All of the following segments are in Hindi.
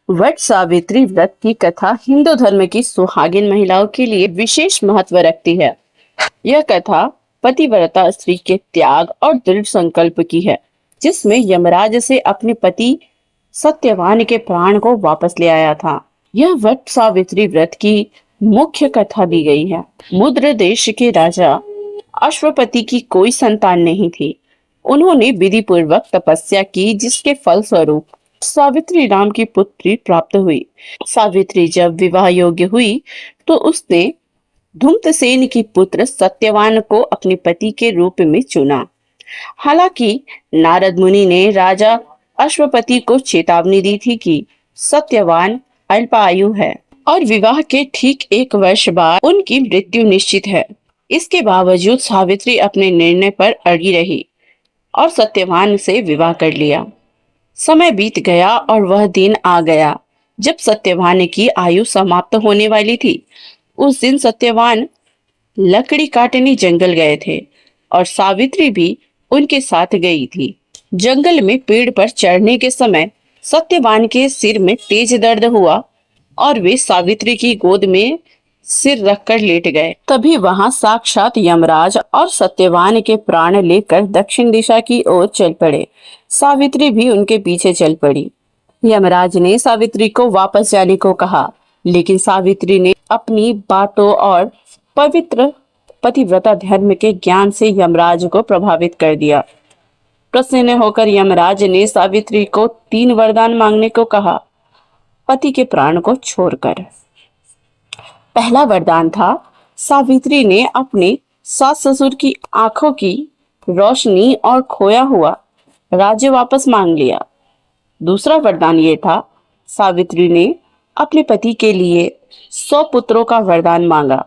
वट सावित्री व्रत की कथा हिंदू धर्म की सुहागिन महिलाओं के लिए विशेष महत्व रखती है। यह कथा पतिव्रता स्त्री के त्याग और दृढ़ संकल्प की है, जिसमें यमराज से अपने पति सत्यवान के प्राण को वापस ले आया था। यह वट सावित्री व्रत की मुख्य कथा दी गई है। मुद्र देश के राजा अश्वपति की कोई संतान नहीं थी। उन्होंने विधि पूर्वक तपस्या की, जिसके फलस्वरूप सावित्री नाम की पुत्री प्राप्त हुई। सावित्री जब विवाह योग्य हुई तो उसने धूम्रसेन की पुत्र सत्यवान को अपने पति के रूप में चुना। हालांकि नारद मुनि ने राजा अश्वपति को चेतावनी दी थी कि सत्यवान अल्पायु है और विवाह के ठीक 1 वर्ष बाद उनकी मृत्यु निश्चित है। इसके बावजूद सावित्री अपने निर्णय पर अड़ी रही और सत्यवान से विवाह कर लिया। समय बीत गया और वह दिन आ गया जब सत्यवान की आयु समाप्त होने वाली थी। उस दिन सत्यवान लकड़ी काटने जंगल गए थे और सावित्री भी उनके साथ गई थी। जंगल में पेड़ पर चढ़ने के समय सत्यवान के सिर में तेज दर्द हुआ और वे सावित्री की गोद में सिर रखकर लेट गए। तभी वहां साक्षात यमराज और सत्यवान के प्राण लेकर दक्षिण दिशा की ओर चल पड़े। सावित्री भी उनके पीछे चल पड़ी। यमराज ने सावित्री को वापस जाने को कहा, लेकिन सावित्री ने अपनी बातों और पवित्र पतिव्रता धर्म के ज्ञान से यमराज को प्रभावित कर दिया। प्रसन्न होकर यमराज ने सावित्री को 3 वरदान मांगने को कहा, पति के प्राण को छोड़कर। पहला वरदान था, सावित्री ने अपने सास ससुर की आंखों की रोशनी और खोया हुआ राज्य वापस मांग लिया। दूसरा वरदान ये था, सावित्री ने अपने पति के लिए 100 पुत्रों का वरदान मांगा।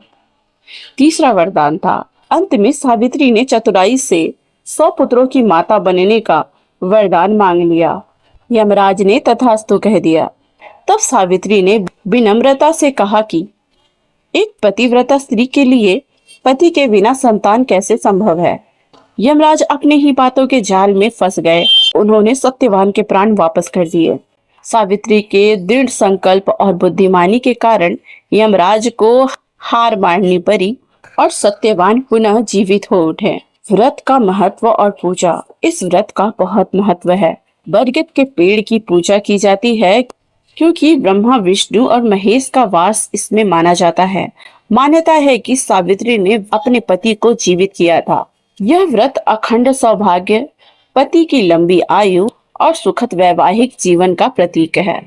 तीसरा वरदान था, अंत में सावित्री ने चतुराई से 100 पुत्रों की माता बनने का वरदान मांग लिया। यमराज ने तथास्तु कह दिया। तब सावित्री ने विनम्रता से कहा कि एक पतिव्रता स्त्री के लिए पति के बिना संतान कैसे संभव है। यमराज अपने ही बातों के जाल में फंस गए। उन्होंने सत्यवान के प्राण वापस कर दिए। सावित्री के दृढ़ संकल्प और बुद्धिमानी के कारण यमराज को हार माननी पड़ी और सत्यवान पुनः जीवित हो उठे। व्रत का महत्व और पूजा। इस व्रत का बहुत महत्व है। बरगद के पेड़ की पूजा की जाती है क्योंकि ब्रह्मा, विष्णु और महेश का वास इसमें माना जाता है। मान्यता है कि सावित्री ने अपने पति को जीवित किया था। यह व्रत अखंड सौभाग्य, पति की लंबी आयु और सुखद वैवाहिक जीवन का प्रतीक है।